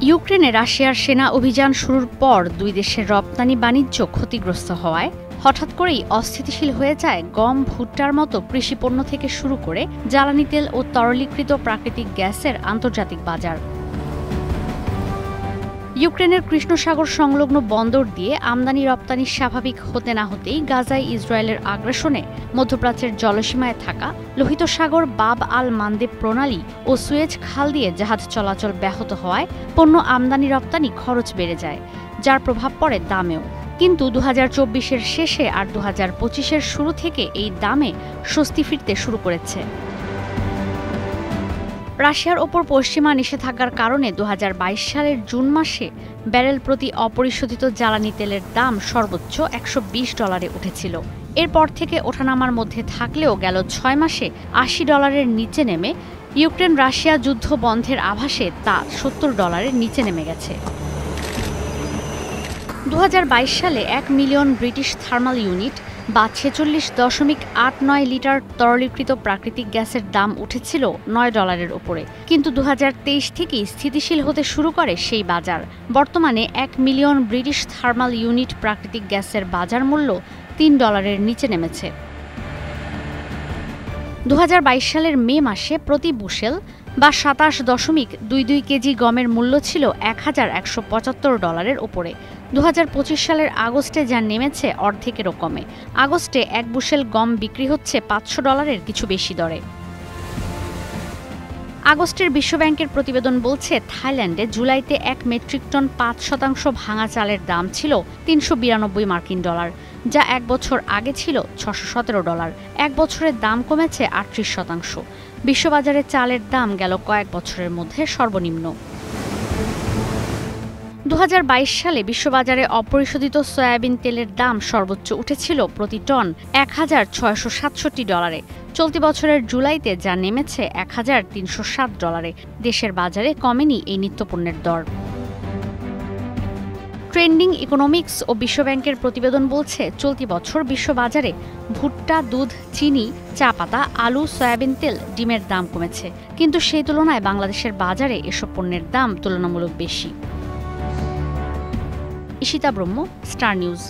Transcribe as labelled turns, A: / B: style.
A: ইউক্রেনে রাশিয়ার সেনা অভিযান শুরুর পর দুই দেশের রপ্তানি বাণিজ্য ক্ষতিগ্রস্ত হওয়ায় হঠাৎ করেই অস্থিতিশীল হয়ে যায় গম, ভুট্টার মতো কৃষিপণ্য থেকে শুরু করে জ্বালানি তেল ও তরলীকৃত প্রাকৃতিক গ্যাসের আন্তর্জাতিক বাজার। ইউক্রেনের কৃষ্ণ সাগর সংলগ্ন বন্দর দিয়ে আমদানি রপ্তানি স্বাভাবিক হতে না হতেই গাজায় ইসরায়েলের আগ্রাসনে মধ্যপ্রাচ্যের জলসীমায় থাকা লোহিত সাগর, বাব আল মান্দেব প্রণালী ও সুয়েজ খাল দিয়ে জাহাজ চলাচল ব্যাহত হওয়ায় পণ্য আমদানি রপ্তানি খরচ বেড়ে যায়, যার প্রভাব পড়ে দামেও। কিন্তু 2024-এর শেষে আর 2025-এর শুরু থেকে এই দামে স্বস্তি ফিরতে শুরু করেছে। রাশিয়ার ওপর পশ্চিমা নিষেধাজ্ঞার কারণে 2022 সালের জুন মাসে ব্যারেল প্রতি অপরিশোধিত জ্বালানি তেলের দাম সর্বোচ্চ $120 উঠেছিল। এরপর থেকে ওঠানামার মধ্যে থাকলেও গেল 6 মাসে $80 নিচে নেমে ইউক্রেন রাশিয়া যুদ্ধ বন্ধের আভাসে তা $70 নিচে নেমে গেছে। 2022 সালে 1 মিলিয়ন ব্রিটিশ থার্মাল ইউনিট বা 46.89 লিটার তরলীকৃত প্রাকৃতিক গ্যাসের দাম উঠেছিল $9 উপরে। কিন্তু 2023 থেকেই স্থিতিশীল হতে শুরু করে সেই বাজার। বর্তমানে 1 মিলিয়ন ব্রিটিশ থার্মাল ইউনিট প্রাকৃতিক গ্যাসের বাজার মূল্য $3 নিচে নেমেছে। 2022 সালের মে মাসে প্রতি বুশেল বা 27.22 কেজি গমের মূল্য ছিল $1175 উপরে। 2025 সালের আগস্টে যা নেমেছে অর্ধেকেরও কমে। আগস্টে 1 বুশেল গম বিক্রি হচ্ছে $500 কিছু বেশি দরে। আগস্টের বিশ্বব্যাংকের প্রতিবেদন বলছে, থাইল্যান্ডে জুলাইতে 1 মেট্রিক টন 5% ভাঙা চালের দাম ছিল $392, যা 1 বছর আগে ছিল $617। 1 বছরের দাম কমেছে 38%। বিশ্ববাজারে চালের দাম গেল কয়েক বছরের মধ্যে সর্বনিম্ন। 2022 সালে বিশ্ববাজারে অপরিশোধিত সয়াবিন তেলের দাম সর্বোচ্চ উঠেছিল প্রতি টন $1,667। চলতি বছরের জুলাইতে যা নেমেছে $1,307। দেশের বাজারে কমেনি এই নিত্যপণ্যের দর। ট্রেন্ডিং ইকোনমিক্স ও বিশ্বব্যাংকের প্রতিবেদন বলছে, চলতি বছর বিশ্ববাজারে ভুট্টা, দুধ, চিনি, চা পাতা, আলু, সয়াবিন তেল, ডিমের দাম কমেছে। কিন্তু সেই তুলনায় বাংলাদেশের বাজারে এসব পণ্যের দাম তুলনামূলক বেশি। ঈশিতা ব্রহ্ম, স্টার নিউজ।